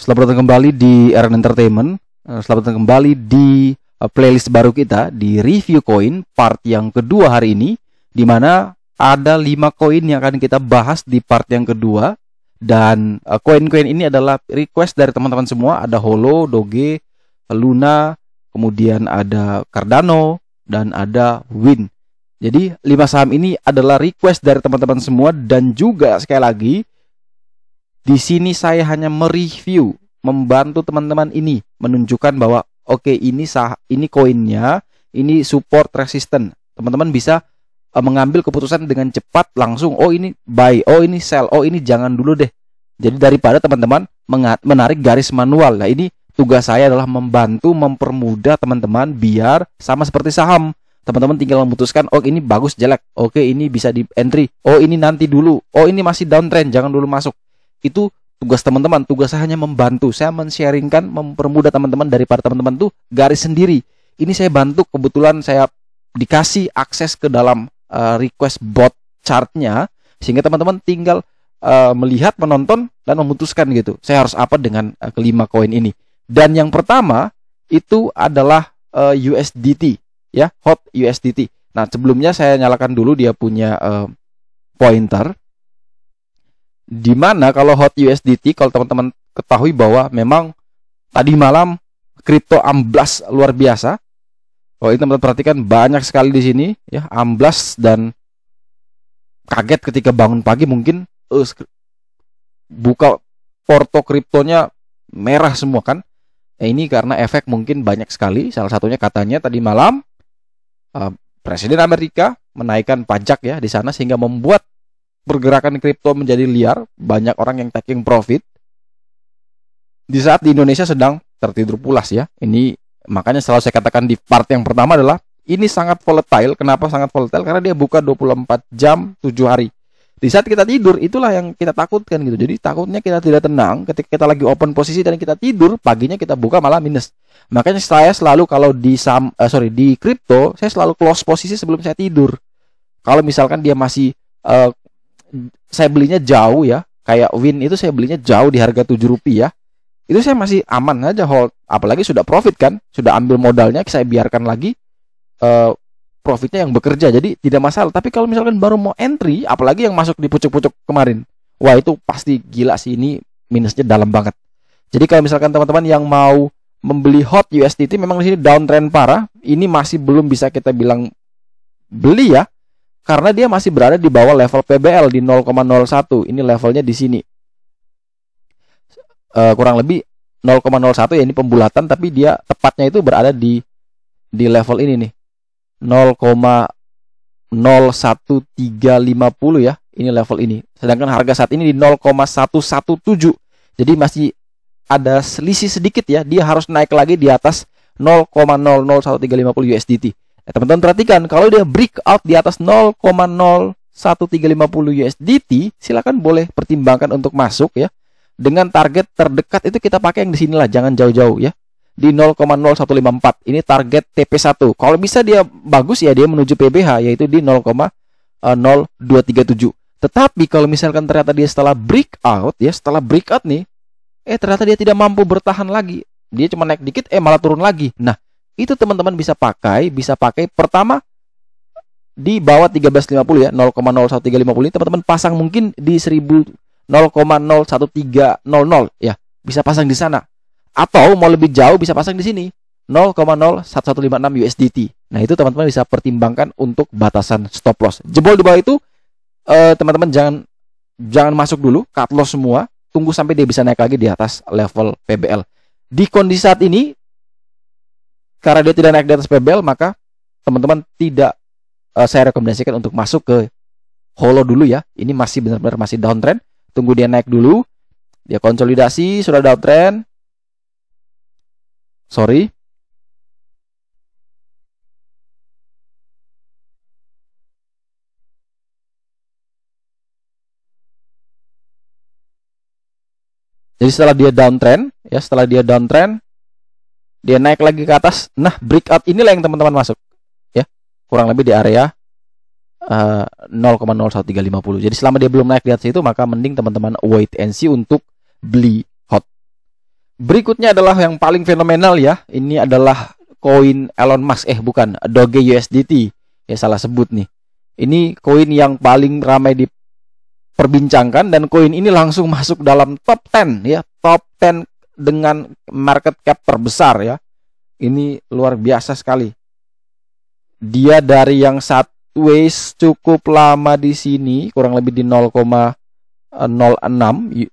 Selamat datang kembali di RN Entertainment. Selamat datang kembali di playlist baru kita di review koin part yang kedua hari ini, di mana ada 5 koin yang akan kita bahas di part yang kedua. Dan koin-koin ini adalah request dari teman-teman semua. Ada Holo, Doge, Luna, kemudian ada Cardano, dan ada Win. Jadi 5 saham ini adalah request dari teman-teman semua. Dan juga sekali lagi, di sini saya hanya mereview, membantu teman-teman ini menunjukkan bahwa oke, ini koinnya, ini support resistant. Teman-teman bisa mengambil keputusan dengan cepat langsung. Oh ini buy, oh ini sell, oh ini jangan dulu deh. Jadi daripada teman-teman menarik garis manual. Nah ini tugas saya adalah membantu mempermudah teman-teman biar sama seperti saham. Teman-teman tinggal memutuskan, oh ini bagus jelek, oke ini bisa di entry, oh ini nanti dulu, oh ini masih downtrend, jangan dulu masuk. Itu tugas teman-teman. Tugas saya hanya membantu. Saya men-sharingkan, mempermudah teman-teman daripada teman-teman tuh garis sendiri. Ini saya bantu, kebetulan saya dikasih akses ke dalam request bot chartnya, sehingga teman-teman tinggal melihat, menonton, dan memutuskan gitu. Saya harus apa dengan kelima koin ini. Dan yang pertama itu adalah USDT, ya, hot USDT. Nah sebelumnya saya nyalakan dulu dia punya pointer. Dimana kalau hot USDT, kalau teman-teman ketahui bahwa memang tadi malam kripto amblas luar biasa. Kalau ini teman-teman perhatikan banyak sekali di sini ya, amblas, dan kaget ketika bangun pagi mungkin buka porto kriptonya merah semua kan. Ini karena efek mungkin banyak sekali. Salah satunya katanya tadi malam Presiden Amerika menaikkan pajak ya di sana, sehingga membuat pergerakan kripto menjadi liar, banyak orang yang taking profit di saat di Indonesia sedang tertidur pulas ya. Ini makanya selalu saya katakan di part yang pertama adalah ini sangat volatile. Kenapa sangat volatile? Karena dia buka 24 jam 7 hari. Di saat kita tidur, itulah yang kita takutkan gitu. Jadi takutnya kita tidak tenang ketika kita lagi open posisi dan kita tidur, paginya kita buka malah minus. Makanya saya selalu kalau di di kripto, saya selalu close posisi sebelum saya tidur. Kalau misalkan dia masih saya belinya jauh ya, kayak Win itu saya belinya jauh di harga 7 rupiah, itu saya masih aman aja hold. Apalagi sudah profit kan, sudah ambil modalnya, saya biarkan lagi profitnya yang bekerja, jadi tidak masalah. Tapi kalau misalkan baru mau entry, apalagi yang masuk di pucuk-pucuk kemarin, wah itu pasti gila sih, ini minusnya dalam banget. Jadi kalau misalkan teman-teman yang mau membeli hot USDT, memang di sini downtrend parah, ini masih belum bisa kita bilang beli ya, karena dia masih berada di bawah level PBL di 0,01. Ini levelnya di sini. Kurang lebih 0,01 ya, ini pembulatan, tapi dia tepatnya itu berada di level ini nih. 0,01350 ya. Ini level ini. Sedangkan harga saat ini di 0,117. Jadi masih ada selisih sedikit ya. Dia harus naik lagi di atas 0,001350 USDT. Teman-teman perhatikan, kalau dia breakout di atas 0,01350 USDT, silakan boleh pertimbangkan untuk masuk ya. Dengan target terdekat itu kita pakai yang di sinilah, jangan jauh-jauh ya. Di 0,0154. Ini target TP1. Kalau bisa dia bagus ya, dia menuju PBH yaitu di 0,0237. Tetapi kalau misalkan ternyata dia setelah breakout ya, setelah breakout nih, ternyata dia tidak mampu bertahan lagi. Dia cuma naik dikit malah turun lagi. Nah, itu teman-teman bisa pakai pertama di bawah 1350 ya, 0,01350 ini teman-teman pasang mungkin di 0,01300 ya, bisa pasang di sana. Atau mau lebih jauh bisa pasang di sini 0,01156 USDT. Nah, itu teman-teman bisa pertimbangkan untuk batasan stop loss. Jebol di bawah itu teman-teman jangan masuk dulu, cut loss semua, tunggu sampai dia bisa naik lagi di atas level PBL. Di kondisi saat ini karena dia tidak naik di atas PBL, maka teman-teman tidak saya rekomendasikan untuk masuk ke Holo dulu ya. Ini masih benar-benar masih downtrend. Tunggu dia naik dulu. Dia konsolidasi, sudah downtrend. Sorry. Jadi setelah dia downtrend, dia naik lagi ke atas. Nah, breakout inilah yang teman-teman masuk ya. Kurang lebih di area 0,01350. Jadi selama dia belum naik di atas itu, maka mending teman-teman wait and see untuk beli hot. Berikutnya adalah yang paling fenomenal ya. Ini adalah koin Elon Musk, bukan, Doge USDT. Ya salah sebut nih. Ini koin yang paling ramai diperbincangkan dan koin ini langsung masuk dalam top 10 ya, top 10 dengan market cap terbesar ya. Ini luar biasa sekali. Dia dari yang sideways cukup lama di sini, kurang lebih di 0,06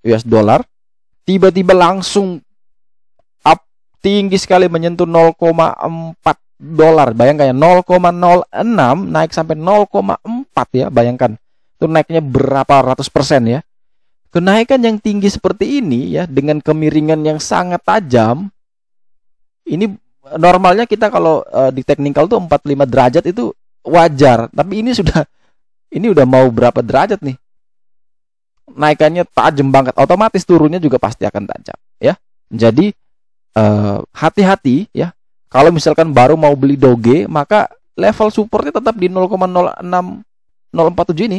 US dollar, tiba-tiba langsung up tinggi sekali menyentuh 0,4 dolar. Bayangkan ya, 0,06 naik sampai 0,4 ya, bayangkan. Itu naiknya berapa ratus persen ya. Kenaikan yang tinggi seperti ini ya, dengan kemiringan yang sangat tajam, ini normalnya kita kalau di technical tuh 45 derajat itu wajar, tapi ini udah mau berapa derajat nih? Naikannya tajam banget, otomatis turunnya juga pasti akan tajam ya. Jadi hati-hati ya. Kalau misalkan baru mau beli Doge, maka level supportnya tetap di 0,06047 ini.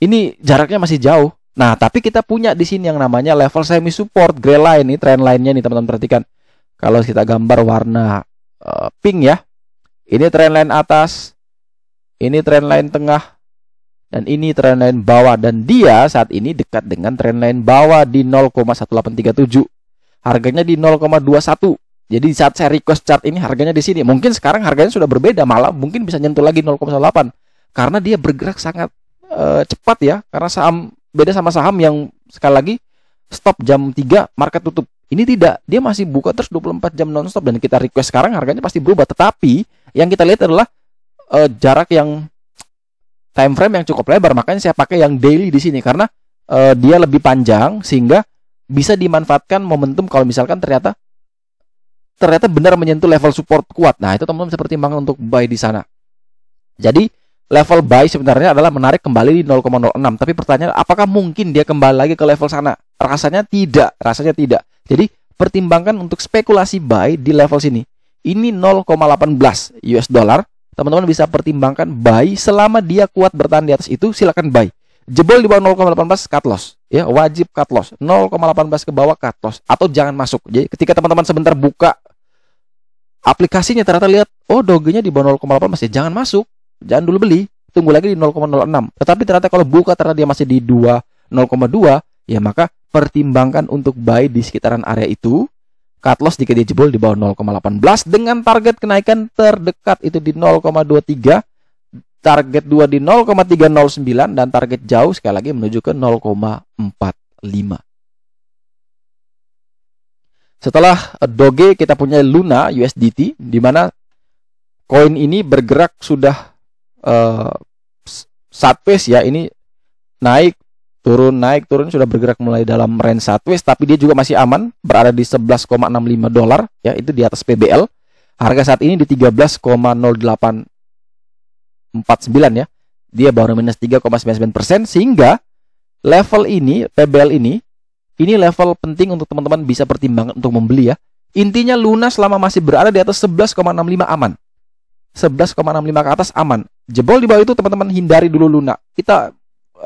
Ini jaraknya masih jauh. Nah, tapi kita punya di sini yang namanya level semi support, gray line. Ini trend line-nya nih teman-teman, perhatikan. Kalau kita gambar warna pink ya, ini trend line atas, ini trend line tengah, dan ini trend line bawah. Dan dia saat ini dekat dengan trend line bawah di 0,1837. Harganya di 0,21. Jadi saat saya request chart ini harganya di sini. Mungkin sekarang harganya sudah berbeda, malah mungkin bisa nyentuh lagi 0,8. Karena dia bergerak sangat cepat ya. Karena saham beda sama saham yang sekali lagi stop jam 3 market tutup. Ini tidak, dia masih buka terus 24 jam non-stop, dan kita request sekarang harganya pasti berubah. Tetapi yang kita lihat adalah jarak yang time frame yang cukup lebar. Makanya saya pakai yang daily di sini karena dia lebih panjang sehingga bisa dimanfaatkan momentum kalau misalkan ternyata benar menyentuh level support kuat. Nah, itu teman-teman bisa pertimbangkan untuk buy di sana. Jadi level buy sebenarnya adalah menarik kembali di 0,06. Tapi pertanyaan, apakah mungkin dia kembali lagi ke level sana? Rasanya tidak. Jadi pertimbangkan untuk spekulasi buy di level sini. Ini 0,18 US dollar. Teman-teman bisa pertimbangkan buy selama dia kuat bertahan di atas itu, silakan buy. Jebol di bawah 0,18 cut loss. Ya, wajib cut loss. 0,18 ke bawah cut loss atau jangan masuk. Jadi ketika teman-teman sebentar buka aplikasinya ternyata lihat, oh Doge-nya di bawah 0,8 masih, jangan masuk. Jangan dulu beli, tunggu lagi di 0,06. Tetapi ternyata kalau buka ternyata dia masih di 0,2, ya maka pertimbangkan untuk buy di sekitaran area itu. Cut loss jika dia jebol di bawah 0,18 dengan target kenaikan terdekat itu di 0,23, target 2 di 0,309 dan target jauh sekali lagi menuju ke 0,45. Setelah Doge kita punya Luna USDT, di mana koin ini bergerak sudah sideways ya. Ini naik turun sudah bergerak mulai dalam range sideways, tapi dia juga masih aman berada di 11,65 dolar ya, itu di atas PBL. Harga saat ini di 13,0849 ya. Dia baru minus 3,99%, sehingga level ini PBL ini level penting untuk teman-teman bisa pertimbangkan untuk membeli ya. Intinya Luna selama masih berada di atas 11,65 aman. 11,65 ke atas aman. Jebol di bawah itu teman-teman hindari dulu Luna. Kita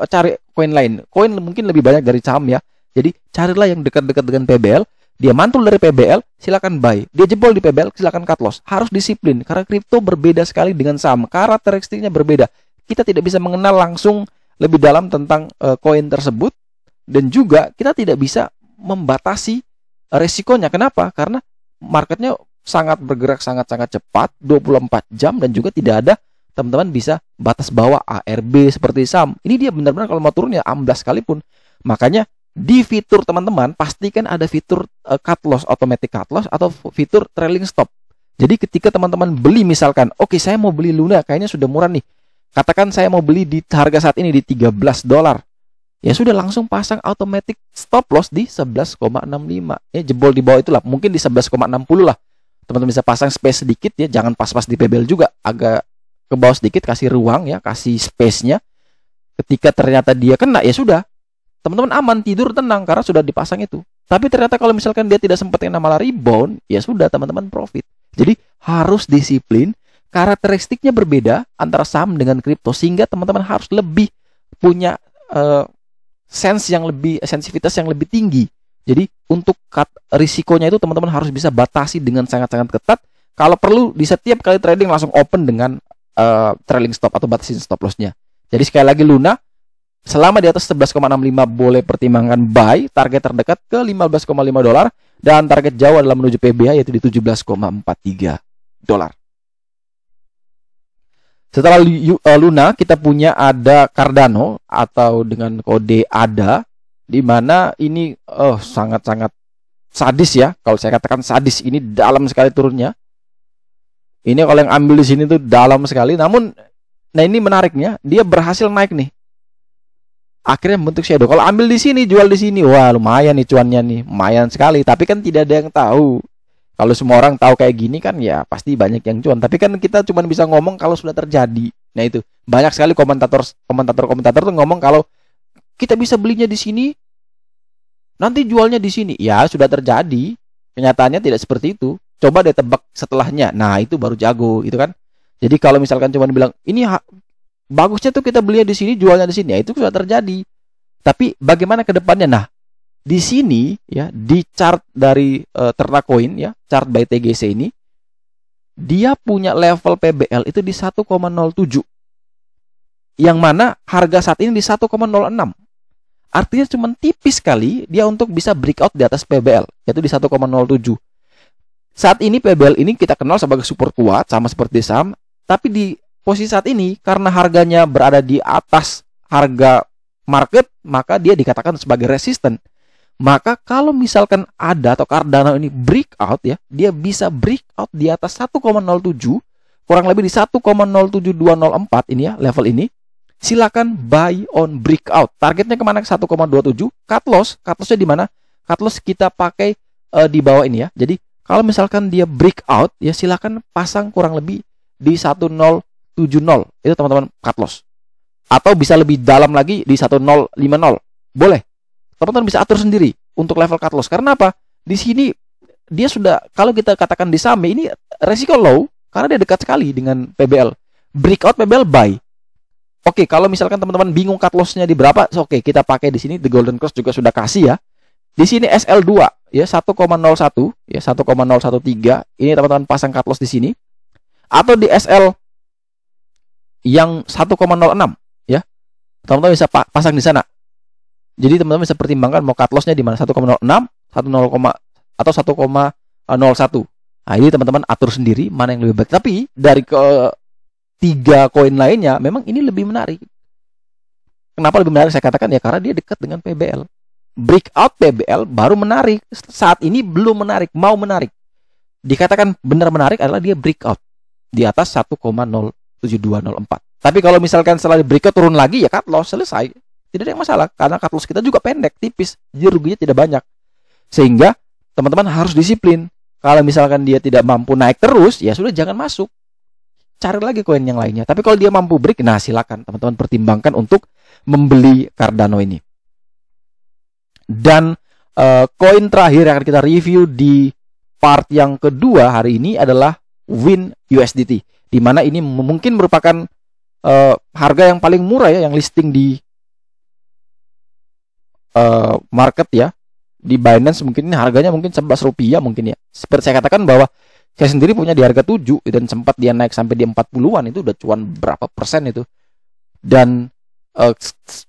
cari koin lain. Koin mungkin lebih banyak dari saham ya. Jadi carilah yang dekat-dekat dengan PBL. Dia mantul dari PBL, silakan buy. Dia jebol di PBL, silakan cut loss. Harus disiplin karena kripto berbeda sekali dengan saham. Karakteristiknya berbeda. Kita tidak bisa mengenal langsung lebih dalam tentang koin tersebut, dan juga kita tidak bisa membatasi resikonya. Kenapa? Karena marketnya sangat bergerak sangat-sangat cepat, 24 jam, dan juga tidak ada teman-teman bisa batas bawah ARB seperti saham. Ini dia benar-benar kalau mau turun ya amblas sekalipun. Makanya di fitur teman-teman pastikan ada fitur cut loss, automatic cut loss, atau fitur trailing stop. Jadi ketika teman-teman beli misalkan, oke, saya mau beli Luna, kayaknya sudah murah nih. Katakan saya mau beli di harga saat ini di 13 dolar. Ya sudah, langsung pasang automatic stop loss di 11,65. Ya jebol di bawah itulah, mungkin di 11,60 lah. Teman-teman bisa pasang space sedikit ya, jangan pas-pas di PBL juga, agak ke bawah sedikit, kasih ruang ya, kasih space-nya. Ketika ternyata dia kena, ya sudah, teman-teman aman, tidur tenang karena sudah dipasang itu. Tapi ternyata kalau misalkan dia tidak sempat yang malah rebound, ya sudah, teman-teman profit. Jadi harus disiplin. Karakteristiknya berbeda antara saham dengan kripto, sehingga teman-teman harus lebih punya sensitivitas yang lebih tinggi Jadi untuk risikonya itu teman-teman harus bisa batasi dengan sangat-sangat ketat. Kalau perlu di setiap kali trading langsung open dengan trailing stop atau batasin stop lossnya. Jadi sekali lagi Luna, selama di atas 11,65 boleh pertimbangkan buy, target terdekat ke 15,5 dolar, dan target jauh adalah menuju PBA yaitu di 17,43 dolar. Setelah Luna, kita punya ada Cardano atau dengan kode ADA, di mana ini sangat-sangat sadis ya. Kalau saya katakan sadis, ini dalam sekali turunnya. Ini kalau yang ambil di sini tuh dalam sekali. Namun, nah ini menariknya, dia berhasil naik nih. Akhirnya membentuk shadow. Kalau ambil di sini, jual di sini, wah lumayan nih cuannya nih, lumayan sekali. Tapi kan tidak ada yang tahu. Kalau semua orang tahu kayak gini kan ya pasti banyak yang cuan. Tapi kan kita cuma bisa ngomong kalau sudah terjadi. Nah itu banyak sekali komentator tuh ngomong kalau kita bisa belinya di sini, nanti jualnya di sini. Ya sudah terjadi. Kenyataannya tidak seperti itu. Coba deh tebak setelahnya. Nah itu baru jago gitu kan. Jadi kalau misalkan cuma bilang ini bagusnya tuh kita belinya di sini, jualnya di sini, ya itu sudah terjadi. Tapi bagaimana ke depannya? Nah di sini ya, di chart dari Ternak Coin ya, chart by TGC ini, dia punya level PBL itu di 1,07, yang mana harga saat ini di 1,06. Artinya cuma tipis sekali dia untuk bisa breakout di atas PBL, yaitu di 1,07. Saat ini PBL ini kita kenal sebagai support kuat, sama seperti saham, tapi di posisi saat ini karena harganya berada di atas harga market, maka dia dikatakan sebagai resisten. Maka kalau misalkan ada atau Cardano ini breakout ya, dia bisa breakout di atas 1,07, kurang lebih di 1,07204 ini ya, level ini. Silakan buy on breakout. Targetnya kemana? 1,27. Cut lossnya di mana? Cut loss kita pakai di bawah ini ya. Jadi kalau misalkan dia breakout ya, silakan pasang kurang lebih di 1070. Itu teman-teman cut loss. Atau bisa lebih dalam lagi di 1050. Boleh. Teman-teman bisa atur sendiri untuk level cut loss. Karena apa? Di sini dia sudah, kalau kita katakan di saham ini resiko low karena dia dekat sekali dengan PBL. Breakout PBL buy. Oke, kalau misalkan teman-teman bingung cut loss-nya di berapa, oke, kita pakai di sini The Golden Cross juga sudah kasih ya. Di sini SL2 ya 1,01 ya 1,013. Ini teman-teman pasang cut loss di sini. Atau di SL yang 1,06 ya. Teman-teman bisa pasang di sana. Jadi teman-teman bisa pertimbangkan mau cut loss-nya di mana, 1,06, 10, atau 1,01. Nah, ini teman-teman atur sendiri mana yang lebih baik. Tapi dari tiga koin lainnya memang ini lebih menarik. Kenapa lebih menarik? Saya katakan ya karena dia dekat dengan PBL. Breakout PBL baru menarik. Saat ini belum menarik, mau menarik. Dikatakan benar menarik adalah dia breakout di atas 1,07204. Tapi kalau misalkan setelah breakout turun lagi ya cut loss, selesai. Tidak ada yang masalah karena cut loss kita juga pendek, tipis, jadi ruginya tidak banyak. Sehingga teman-teman harus disiplin. Kalau misalkan dia tidak mampu naik terus, ya sudah jangan masuk. Cari lagi koin yang lainnya. Tapi kalau dia mampu break, nah silakan teman-teman pertimbangkan untuk membeli Cardano ini. Dan koin terakhir yang akan kita review di part yang kedua hari ini adalah WIN USDT, di mana ini mungkin merupakan harga yang paling murah ya, yang listing di market ya, di Binance. Mungkin ini harganya mungkin 11 rupiah mungkin ya. Seperti saya katakan bahwa saya sendiri punya di harga 7 dan sempat dia naik sampai di 40-an, itu udah cuan berapa persen itu. Dan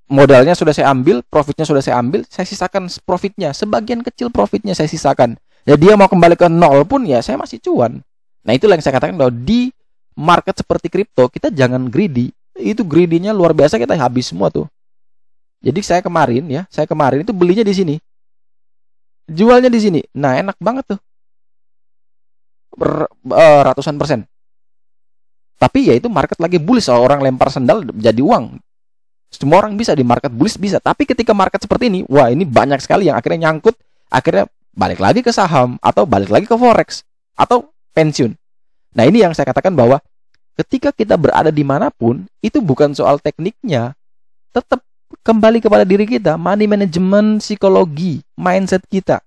modalnya sudah saya ambil, profitnya sudah saya ambil, saya sisakan profitnya, sebagian kecil profitnya saya sisakan. Ya dia mau kembali ke nol pun ya saya masih cuan. Nah itulah yang saya katakan bahwa di market seperti kripto kita jangan greedy. Itu greedy-nya luar biasa, kita habis semua tuh. Jadi saya kemarin itu belinya di sini, jualnya di sini. Nah enak banget tuh, ratusan persen. Tapi ya itu market lagi bullish, orang lempar sendal jadi uang. Semua orang bisa di market bullish bisa. Tapi ketika market seperti ini, wah ini banyak sekali yang akhirnya nyangkut, akhirnya balik lagi ke saham atau balik lagi ke forex atau pensiun. Nah ini yang saya katakan bahwa ketika kita berada dimanapun, itu bukan soal tekniknya, tetap kembali kepada diri kita, money management, psikologi, mindset kita.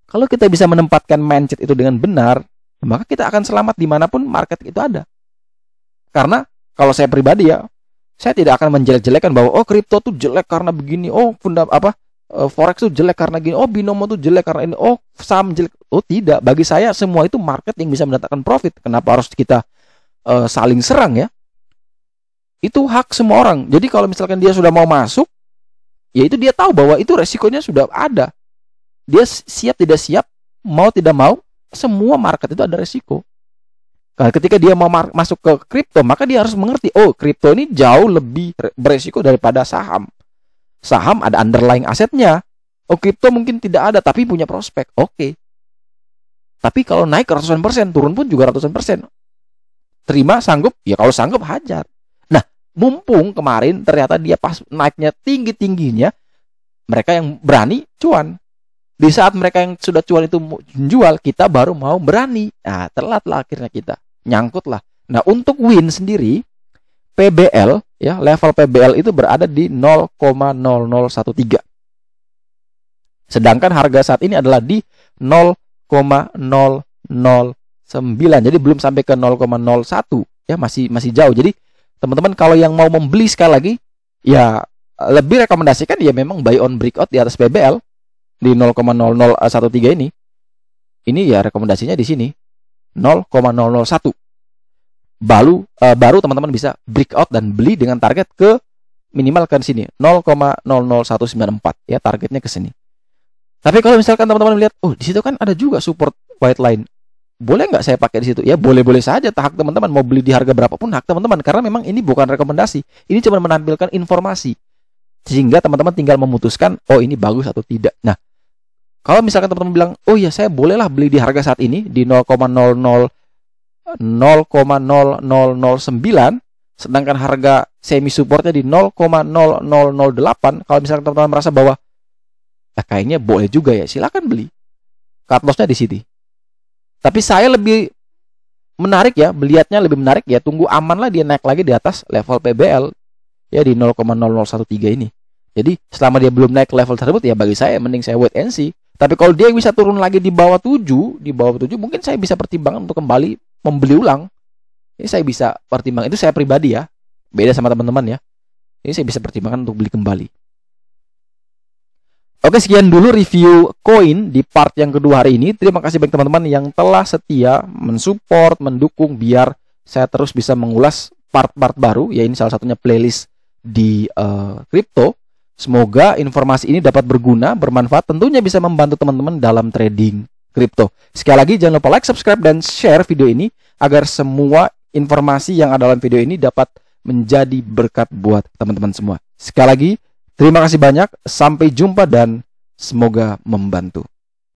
Kalau kita bisa menempatkan mindset itu dengan benar, maka kita akan selamat dimanapun market itu ada. Karena kalau saya pribadi ya, saya tidak akan menjelek-jelekan bahwa oh kripto tuh jelek karena begini, oh forex tuh jelek karena gini, oh binomo tuh jelek karena ini, oh saham jelek. Oh tidak, bagi saya semua itu market yang bisa mendatangkan profit. Kenapa harus kita saling serang ya? Itu hak semua orang. Jadi kalau misalkan dia sudah mau masuk, ya itu dia tahu bahwa itu resikonya sudah ada. Dia siap tidak siap, mau tidak mau, semua market itu ada resiko. Nah, ketika dia mau masuk ke kripto, maka dia harus mengerti, oh kripto ini jauh lebih beresiko daripada saham. Saham ada underlying asetnya. Oh kripto mungkin tidak ada, tapi punya prospek. Oke. Tapi kalau naik ratusan persen, turun pun juga ratusan persen. Terima, sanggup? Ya kalau sanggup hajar. Nah, mumpung kemarin ternyata dia pas naiknya tinggi-tingginya, mereka yang berani cuan. Di saat mereka yang sudah cuan itu menjual, kita baru mau berani. Nah, telatlah akhirnya kita. Nyangkutlah. Nah, untuk win sendiri, PBL, ya, level PBL itu berada di 0,0013. Sedangkan harga saat ini adalah di 0,009. Jadi belum sampai ke 0,01. Ya, masih jauh. Jadi, teman-teman kalau yang mau membeli sekali lagi, ya lebih rekomendasikan ya memang buy on breakout di atas PBL. Di 0,0013 ini ya rekomendasinya di sini 0,001. Baru teman-teman bisa breakout dan beli dengan target ke minimal ke sini 0,00194 ya, targetnya ke sini. Tapi kalau misalkan teman-teman lihat, oh di situ kan ada juga support white line, boleh nggak saya pakai di situ? Ya boleh-boleh saja, hak teman-teman mau beli di harga berapapun hak teman-teman, karena memang ini bukan rekomendasi, ini cuma menampilkan informasi sehingga teman-teman tinggal memutuskan oh ini bagus atau tidak. Nah, kalau misalkan teman-teman bilang, oh ya saya bolehlah beli di harga saat ini di 0,009, sedangkan harga semi supportnya di 0,0008. Kalau misalkan teman-teman merasa bahwa kayaknya boleh juga ya, silakan beli. Cut loss-nya di sini. Tapi saya lebih menarik ya, melihatnya lebih menarik ya, tunggu aman lah dia naik lagi di atas level PBL ya di 0,0013 ini. Jadi selama dia belum naik ke level tersebut ya bagi saya mending saya wait and see. Tapi kalau dia bisa turun lagi di bawah 7, mungkin saya bisa pertimbangkan untuk kembali membeli ulang. Ini saya bisa pertimbangkan, itu saya pribadi ya. Beda sama teman-teman ya. Ini saya bisa pertimbangkan untuk beli kembali. Oke, sekian dulu review koin di part yang kedua hari ini. Terima kasih bagi teman-teman yang telah setia mensupport, mendukung biar saya terus bisa mengulas part-part baru. Ya ini salah satunya playlist di kripto. Semoga informasi ini dapat berguna, bermanfaat, tentunya bisa membantu teman-teman dalam trading kripto. Sekali lagi jangan lupa like, subscribe, dan share video ini agar semua informasi yang ada dalam video ini dapat menjadi berkat buat teman-teman semua. Sekali lagi, terima kasih banyak, sampai jumpa dan semoga membantu.